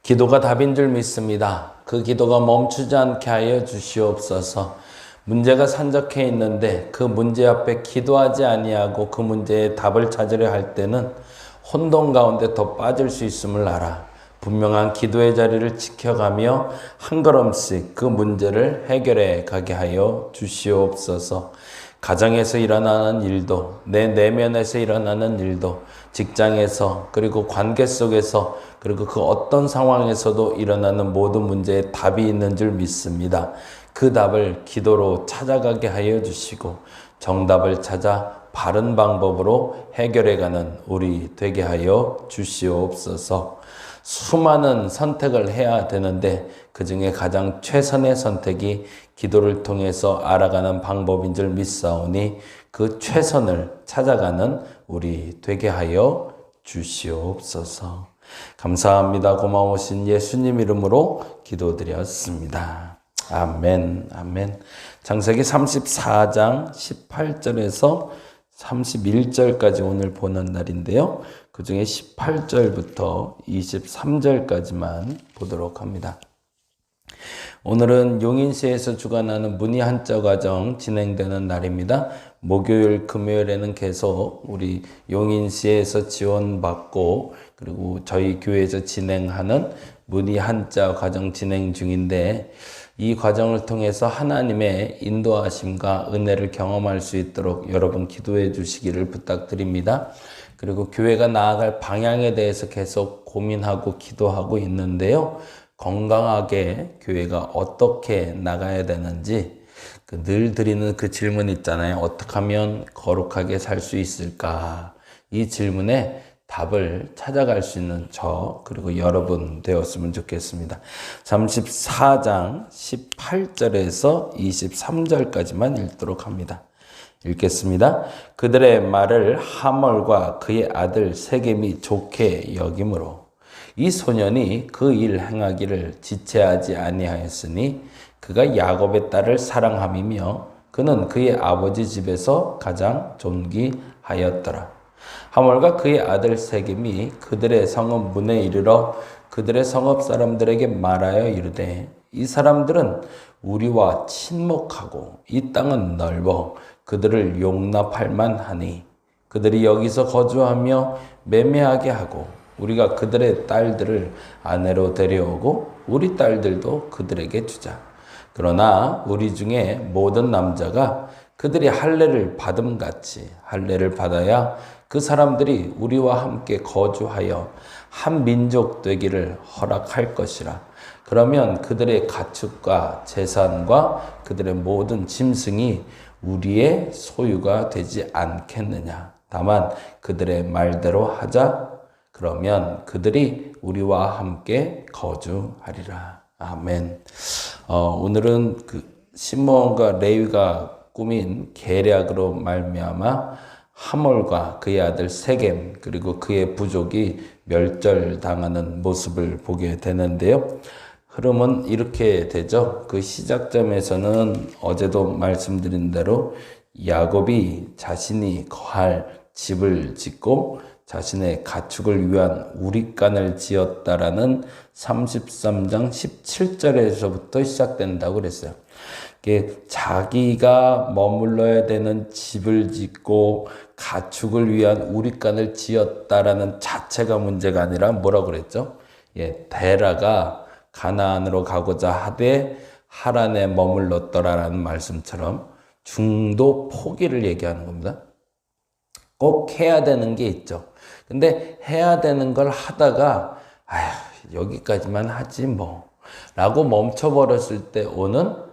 기도가 답인 줄 믿습니다. 그 기도가 멈추지 않게 하여 주시옵소서. 문제가 산적해 있는데 그 문제 앞에 기도하지 아니하고 그 문제에 답을 찾으려 할 때는 혼돈 가운데 더 빠질 수 있음을 알아. 분명한 기도의 자리를 지켜가며 한 걸음씩 그 문제를 해결해 가게 하여 주시옵소서. 가정에서 일어나는 일도, 내 내면에서 일어나는 일도, 직장에서, 그리고 관계 속에서, 그리고 그 어떤 상황에서도 일어나는 모든 문제에 답이 있는 줄 믿습니다. 그 답을 기도로 찾아가게 하여 주시고 정답을 찾아 바른 방법으로 해결해가는 우리 되게 하여 주시옵소서. 수많은 선택을 해야 되는데 그 중에 가장 최선의 선택이 기도를 통해서 알아가는 방법인 줄 믿사오니 그 최선을 찾아가는 우리 되게 하여 주시옵소서. 감사합니다. 고마우신 예수님 이름으로 기도드렸습니다. 아멘, 아멘. 창세기 34장 18절에서 31절까지 오늘 보는 날인데요. 그 중에 18절부터 23절까지만 보도록 합니다. 오늘은 용인시에서 주관하는 문의 한자 과정 진행되는 날입니다. 목요일, 금요일에는 계속 우리 용인시에서 지원받고 그리고 저희 교회에서 진행하는 문의 한자 과정 진행 중인데 이 과정을 통해서 하나님의 인도하심과 은혜를 경험할 수 있도록 여러분 기도해 주시기를 부탁드립니다. 그리고 교회가 나아갈 방향에 대해서 계속 고민하고 기도하고 있는데요. 건강하게 교회가 어떻게 나가야 되는지 늘 드리는 그 질문 있잖아요. 어떻게 하면 거룩하게 살 수 있을까? 이 질문에 답을 찾아갈 수 있는 저 그리고 여러분 되었으면 좋겠습니다. 34장 18절에서 23절까지만 읽도록 합니다. 읽겠습니다. 그들의 말을 하몰과 그의 아들 세겜이 좋게 여김으로 이 소년이 그 일 행하기를 지체하지 아니하였으니 그가 야곱의 딸을 사랑함이며 그는 그의 아버지 집에서 가장 존귀하였더라. 하몰과 그의 아들 세겜이 그들의 성읍 문에 이르러 그들의 성읍 사람들에게 말하여 이르되 이 사람들은 우리와 친목하고 이 땅은 넓어 그들을 용납할 만하니 그들이 여기서 거주하며 매매하게 하고 우리가 그들의 딸들을 아내로 데려오고 우리 딸들도 그들에게 주자. 그러나 우리 중에 모든 남자가 그들이 할례를 받음같이 할례를 받아야 그 사람들이 우리와 함께 거주하여 한 민족 되기를 허락할 것이라. 그러면 그들의 가축과 재산과 그들의 모든 짐승이 우리의 소유가 되지 않겠느냐. 다만 그들의 말대로 하자. 그러면 그들이 우리와 함께 거주하리라. 아멘. 오늘은 그 시므온과 레위가 꾸민 계략으로 말미암아 하몰과 그의 아들 세겜 그리고 그의 부족이 멸절당하는 모습을 보게 되는데요. 흐름은 이렇게 되죠. 그 시작점에서는 어제도 말씀드린 대로 야곱이 자신이 거할 집을 짓고 자신의 가축을 위한 우릿간을 지었다라는 33장 17절에서부터 시작된다고 그랬어요. 자기가 머물러야 되는 집을 짓고 가축을 위한 우릿간을 지었다라는 자체가 문제가 아니라 뭐라고 그랬죠? 데라가 가나안으로 가고자 하되 하란에 머물렀더라라는 말씀처럼 중도 포기를 얘기하는 겁니다. 꼭 해야 되는 게 있죠. 근데 해야 되는 걸 하다가 여기까지만 하지 뭐 라고 멈춰버렸을 때 오는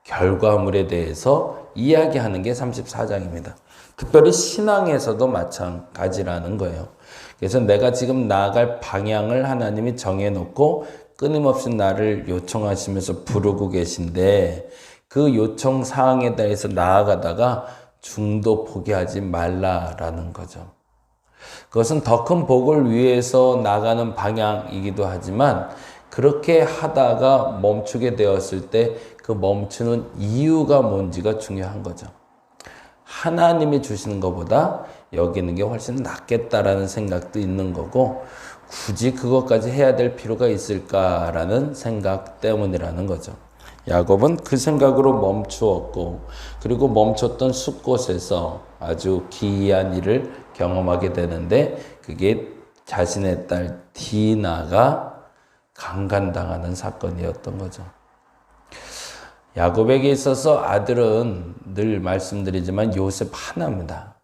결과물에 대해서 이야기하는 게 34장입니다. 특별히 신앙에서도 마찬가지라는 거예요. 그래서 내가 지금 나아갈 방향을 하나님이 정해놓고 끊임없이 나를 요청하시면서 부르고 계신데 그 요청 사항에 대해서 나아가다가 중도 포기하지 말라라는 거죠. 그것은 더 큰 복을 위해서 나가는 방향이기도 하지만 그렇게 하다가 멈추게 되었을 때 그 멈추는 이유가 뭔지가 중요한 거죠. 하나님이 주시는 것보다 여기는 게 훨씬 낫겠다라는 생각도 있는 거고, 굳이 그것까지 해야 될 필요가 있을까라는 생각 때문이라는 거죠. 야곱은 그 생각으로 멈추었고, 그리고 멈췄던 숲곳에서 아주 기이한 일을 경험하게 되는데, 그게 자신의 딸 디나가 강간당하는 사건이었던 거죠. 야곱에게 있어서 아들은 늘 말씀드리지만 요셉 하나입니다.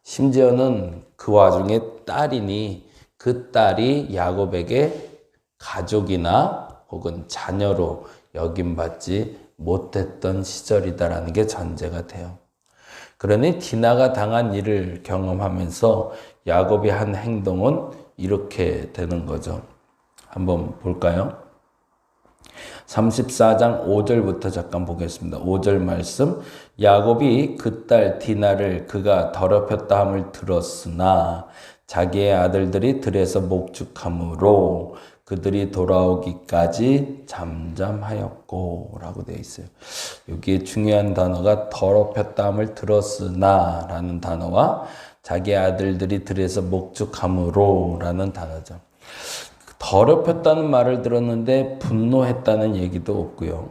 심지어는 그 와중에 딸이니 그 딸이 야곱에게 가족이나 혹은 자녀로 여김받지 못했던 시절이다라는 게 전제가 돼요. 그러니 디나가 당한 일을 경험하면서 야곱이 한 행동은 이렇게 되는 거죠. 한번 볼까요? 34장 5절부터 잠깐 보겠습니다. 5절 말씀. 야곱이 그 딸 디나를 그가 더럽혔다 함을 들었으나 자기의 아들들이 들에서 목축함으로 그들이 돌아오기까지 잠잠하였고 라고 되어 있어요. 여기에 중요한 단어가 더럽혔다 함을 들었으나 라는 단어와 자기 아들들이 들에서 목축함으로 라는 단어죠. 더럽혔다는 말을 들었는데 분노했다는 얘기도 없고요.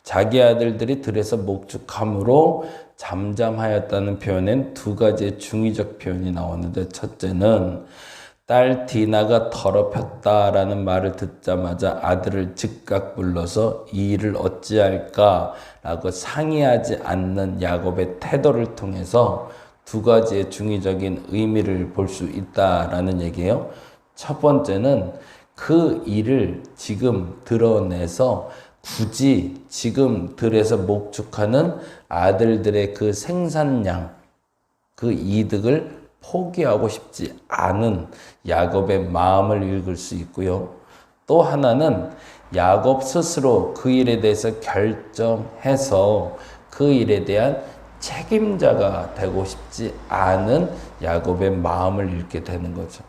자기 아들들이 들에서 목축함으로 잠잠하였다는 표현엔 두 가지의 중의적 표현이 나오는데, 첫째는 딸 디나가 더럽혔다라는 말을 듣자마자 아들을 즉각 불러서 이 일을 어찌할까라고 상의하지 않는 야곱의 태도를 통해서 두 가지의 중의적인 의미를 볼 수 있다라는 얘기예요. 첫 번째는 그 일을 지금 드러내서 굳이 지금 들에서 목축하는 아들들의 그 생산량, 그 이득을 포기하고 싶지 않은 야곱의 마음을 읽을 수 있고요. 또 하나는 야곱 스스로 그 일에 대해서 결정해서 그 일에 대한 책임자가 되고 싶지 않은 야곱의 마음을 읽게 되는 거죠.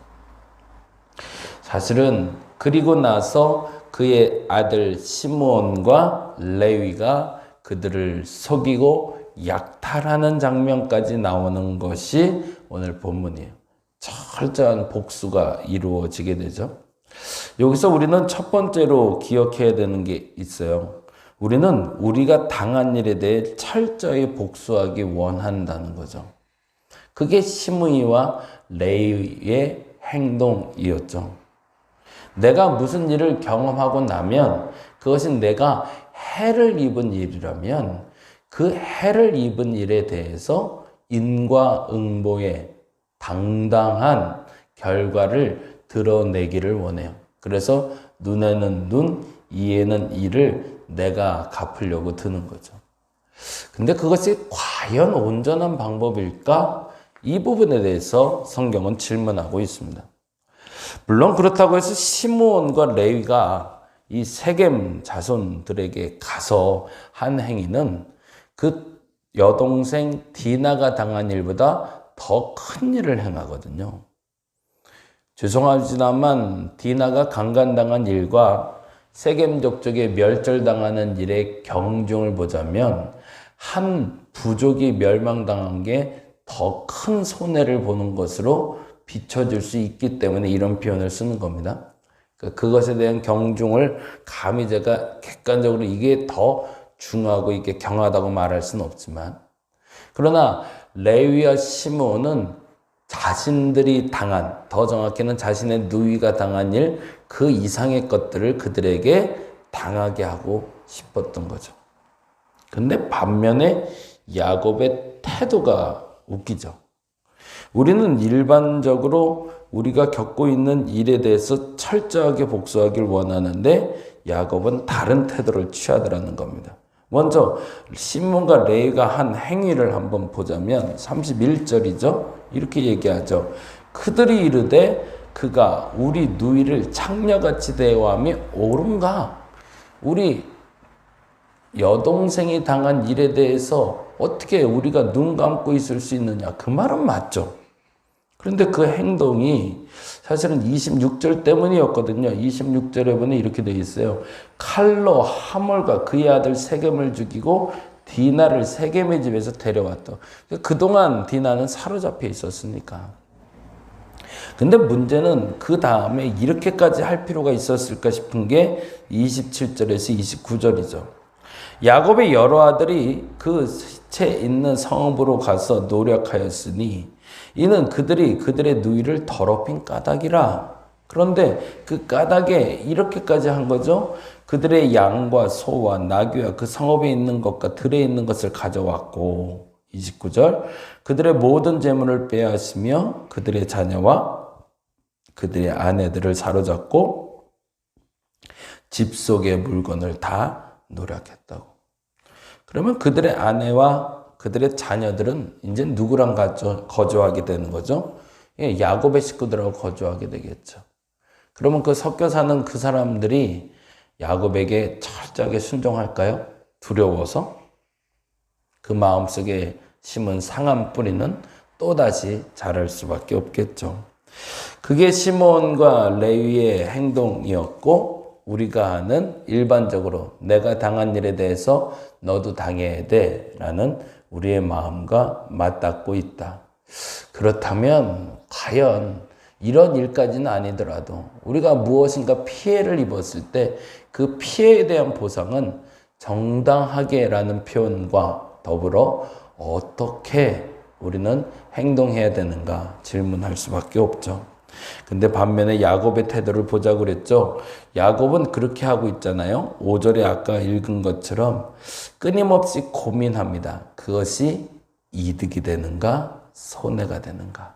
사실은 그리고 나서 그의 아들 시므온과 레위가 그들을 속이고 약탈하는 장면까지 나오는 것이 오늘 본문이에요. 철저한 복수가 이루어지게 되죠. 여기서 우리는 첫 번째로 기억해야 되는 게 있어요. 우리는 우리가 당한 일에 대해 철저히 복수하기 원한다는 거죠. 그게 시므이와 레위의 행동이었죠. 내가 무슨 일을 경험하고 나면 그것이 내가 해를 입은 일이라면 그 해를 입은 일에 대해서 인과응보의 당당한 결과를 드러내기를 원해요. 그래서 눈에는 눈, 이에는 이를 내가 갚으려고 드는 거죠. 근데 그것이 과연 온전한 방법일까? 이 부분에 대해서 성경은 질문하고 있습니다. 물론 그렇다고 해서 시므온과 레위가 이 세겜 자손들에게 가서 한 행위는 그 여동생 디나가 당한 일보다 더 큰 일을 행하거든요. 죄송하지만 디나가 강간당한 일과 세겜 족속에 멸절당하는 일의 경중을 보자면 한 부족이 멸망당한 게 더 큰 손해를 보는 것으로 비춰질 수 있기 때문에 이런 표현을 쓰는 겁니다. 그것에 대한 경중을 감히 제가 객관적으로 이게 더 중하고 이게 경하다고 말할 수는 없지만, 그러나 레위와 시므온은 자신들이 당한, 더 정확히는 자신의 누이가 당한 일 그 이상의 것들을 그들에게 당하게 하고 싶었던 거죠. 근데 반면에 야곱의 태도가 웃기죠. 우리는 일반적으로 우리가 겪고 있는 일에 대해서 철저하게 복수하길 원하는데 야곱은 다른 태도를 취하더라는 겁니다. 먼저 시므온과 레위가 한 행위를 한번 보자면 31절이죠. 이렇게 얘기하죠. 그들이 이르되 그가 우리 누이를 창녀같이 대하함이 옳은가? 우리 여동생이 당한 일에 대해서 어떻게 우리가 눈 감고 있을 수 있느냐? 그 말은 맞죠. 그런데 그 행동이 사실은 26절 때문이었거든요. 26절에 보면 이렇게 되어 있어요. 칼로 하몰과 그의 아들 세겜을 죽이고 디나를 세겜의 집에서 데려왔다. 그동안 디나는 사로잡혀 있었으니까. 근데 문제는 그 다음에 이렇게까지 할 필요가 있었을까 싶은 게 27절에서 29절이죠. 야곱의 여러 아들이 그 시체 있는 성읍으로 가서 노력하였으니 이는 그들의 누이를 더럽힌 까닭이라. 그런데 그 까닭에 이렇게까지 한 거죠. 그들의 양과 소와 나귀와 그 성읍에 있는 것과 들에 있는 것을 가져왔고 29절 그들의 모든 재물을 빼앗으며 그들의 자녀와 그들의 아내들을 사로잡고 집 속의 물건을 다 노력했다고. 그러면 그들의 아내와 그들의 자녀들은 이제 누구랑 거주하게 되는 거죠? 예, 야곱의 식구들하고 거주하게 되겠죠. 그러면 그 섞여 사는 그 사람들이 야곱에게 철저하게 순종할까요? 두려워서? 그 마음속에 심은 상한 뿌리는 또다시 자랄 수밖에 없겠죠. 그게 시몬과 레위의 행동이었고 우리가 하는 일반적으로 내가 당한 일에 대해서 너도 당해야 돼 라는 우리의 마음과 맞닿고 있다. 그렇다면 과연 이런 일까지는 아니더라도 우리가 무엇인가 피해를 입었을 때 그 피해에 대한 보상은 정당하게 라는 표현과 더불어 어떻게 우리는 행동해야 되는가 질문할 수밖에 없죠. 근데 반면에 야곱의 태도를 보자고 그랬죠. 야곱은 그렇게 하고 있잖아요. 5절에 아까 읽은 것처럼 끊임없이 고민합니다. 그것이 이득이 되는가 손해가 되는가.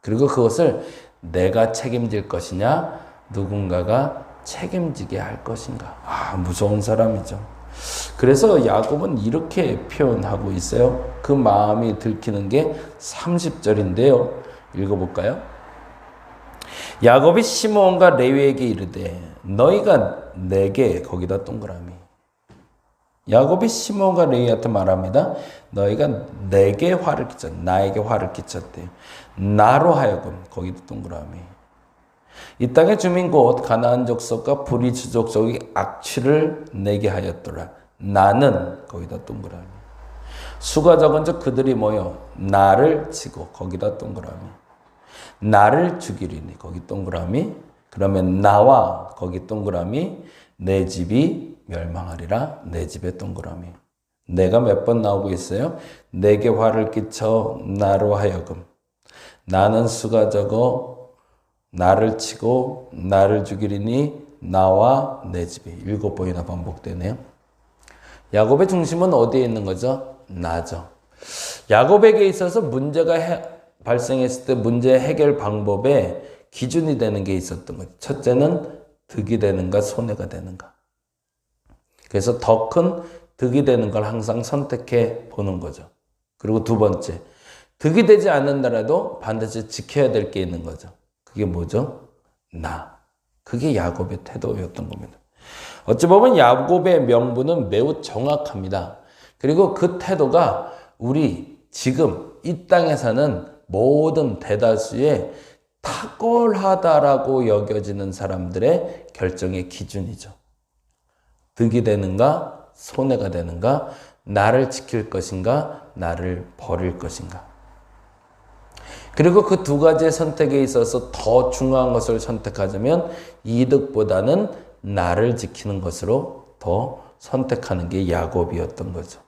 그리고 그것을 내가 책임질 것이냐 누군가가 책임지게 할 것인가. 무서운 사람이죠. 그래서 야곱은 이렇게 표현하고 있어요. 그 마음이 들키는 게 30절인데요. 읽어볼까요? 야곱이 시므온과 레위에게 이르되 너희가 내게 거기다 동그라미. 야곱이 시므온과 레위한테 말합니다. 너희가 내게 화를 끼쳤, 나에게 화를 끼쳤대요. 나로 하여금 거기다 동그라미. 이 땅의 주민 곧 가나안 족속과 브리스 족속이 악취를 내게 하였더라. 나는 거기다 동그라미. 수가 적은즉 그들이 모여 나를 치고 거기다 동그라미. 나를 죽이리니 거기 동그라미. 그러면 나와 거기 동그라미. 내 집이 멸망하리라. 내 집에 동그라미. 내가 몇 번 나오고 있어요? 내게 화를 끼쳐 나로 하여금. 나는 수가 적어 나를 치고 나를 죽이리니 나와 내 집이 7번이나 반복되네요. 야곱의 중심은 어디에 있는 거죠? 나죠. 야곱에게 있어서 문제가 발생했을 때 문제 해결 방법에 기준이 되는 게 있었던 거죠. 첫째는 득이 되는가 손해가 되는가. 그래서 더 큰 득이 되는 걸 항상 선택해 보는 거죠. 그리고 두 번째, 득이 되지 않는다라도 반드시 지켜야 될 게 있는 거죠. 그게 뭐죠? 나. 그게 야곱의 태도였던 겁니다. 어찌 보면 야곱의 명분은 매우 정확합니다. 그리고 그 태도가 우리 지금 이 땅에 사는 모든 대다수의 탁월하다라고 여겨지는 사람들의 결정의 기준이죠. 득이 되는가, 손해가 되는가, 나를 지킬 것인가, 나를 버릴 것인가. 그리고 그 두 가지의 선택에 있어서 더 중요한 것을 선택하자면 이득보다는 나를 지키는 것으로 더 선택하는 게 야곱이었던 거죠.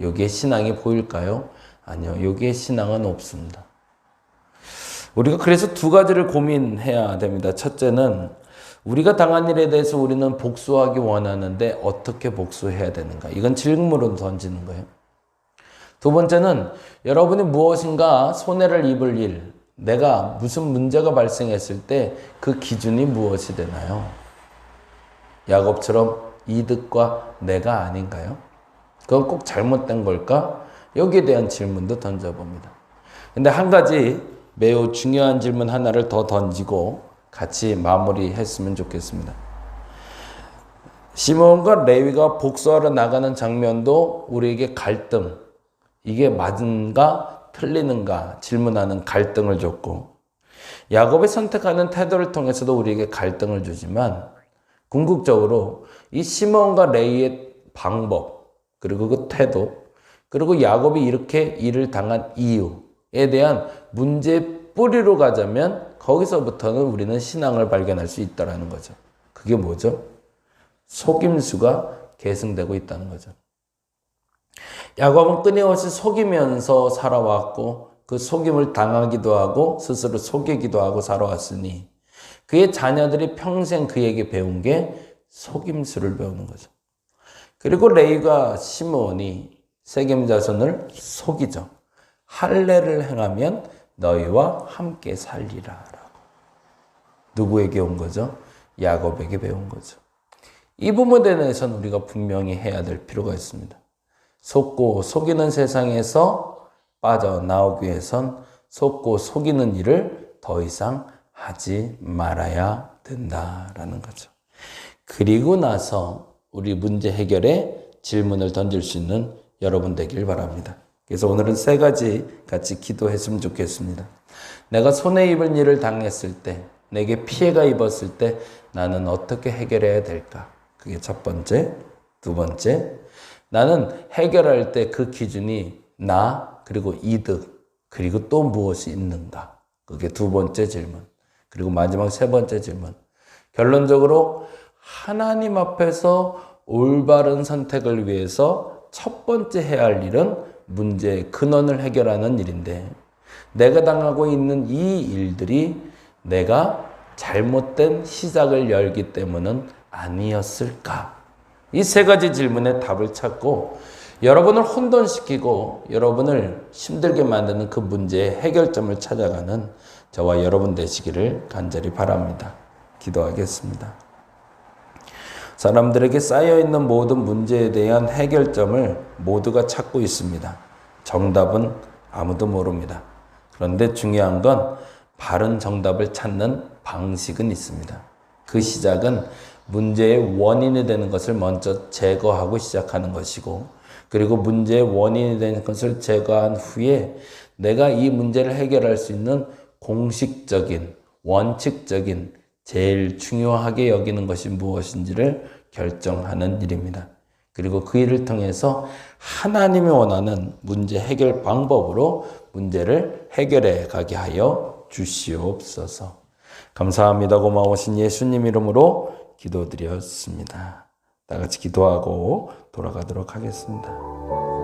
여기에 신앙이 보일까요? 아니요. 여기에 신앙은 없습니다. 우리가 그래서 두 가지를 고민해야 됩니다. 첫째는 우리가 당한 일에 대해서 우리는 복수하기 원하는데 어떻게 복수해야 되는가? 이건 질문으로 던지는 거예요. 두 번째는 여러분이 무엇인가 손해를 입을 일, 내가 무슨 문제가 발생했을 때 그 기준이 무엇이 되나요? 야곱처럼 이득과 내가 아닌가요? 그건 꼭 잘못된 걸까? 여기에 대한 질문도 던져봅니다. 근데 한 가지 매우 중요한 질문 하나를 더 던지고 같이 마무리했으면 좋겠습니다. 시몬과 레위가 복수하러 나가는 장면도 우리에게 갈등, 이게 맞은가 틀리는가 질문하는 갈등을 줬고, 야곱이 선택하는 태도를 통해서도 우리에게 갈등을 주지만 궁극적으로 이 시몬과 레위의 방법, 그리고 그 태도, 그리고 야곱이 이렇게 일을 당한 이유에 대한 문제의 뿌리로 가자면 거기서부터는 우리는 신앙을 발견할 수 있다는 거죠. 그게 뭐죠? 속임수가 계승되고 있다는 거죠. 야곱은 끊임없이 속이면서 살아왔고 그 속임을 당하기도 하고 스스로 속이기도 하고 살아왔으니 그의 자녀들이 평생 그에게 배운 게 속임수를 배우는 거죠. 그리고 레위가 시므온이 세겜 자손을 속이죠. 할례를 행하면 너희와 함께 살리라 라고. 누구에게 온 거죠? 야곱에게 배운 거죠. 이 부분에 대해서는 우리가 분명히 해야 될 필요가 있습니다. 속고 속이는 세상에서 빠져나오기 위해선 속고 속이는 일을 더 이상 하지 말아야 된다라는 거죠. 그리고 나서 우리 문제 해결에 질문을 던질 수 있는 여러분 되길 바랍니다. 그래서 오늘은 3가지 같이 기도했으면 좋겠습니다. 내가 손에 입을 일을 당했을 때, 내게 피해가 입었을 때 나는 어떻게 해결해야 될까? 그게 첫 번째. 두 번째, 나는 해결할 때 그 기준이 나, 그리고 이득, 그리고 또 무엇이 있는가? 그게 두 번째 질문. 그리고 마지막 3번째 질문. 결론적으로 하나님 앞에서 올바른 선택을 위해서 첫 번째 해야 할 일은 문제의 근원을 해결하는 일인데 내가 당하고 있는 이 일들이 내가 잘못된 시작을 열기 때문은 아니었을까? 이 3가지 질문에 답을 찾고 여러분을 혼돈시키고 여러분을 힘들게 만드는 그 문제의 해결점을 찾아가는 저와 여러분 되시기를 간절히 바랍니다. 기도하겠습니다. 사람들에게 쌓여있는 모든 문제에 대한 해결점을 모두가 찾고 있습니다. 정답은 아무도 모릅니다. 그런데 중요한 건 바른 정답을 찾는 방식은 있습니다. 그 시작은 문제의 원인이 되는 것을 먼저 제거하고 시작하는 것이고 그리고 문제의 원인이 되는 것을 제거한 후에 내가 이 문제를 해결할 수 있는 공식적인, 원칙적인, 제일 중요하게 여기는 것이 무엇인지를 결정하는 일입니다. 그리고 그 일을 통해서 하나님이 원하는 문제 해결 방법으로 문제를 해결해 가게 하여 주시옵소서. 감사합니다. 고마우신 예수님 이름으로 기도드렸습니다. 다 같이 기도하고 돌아가도록 하겠습니다.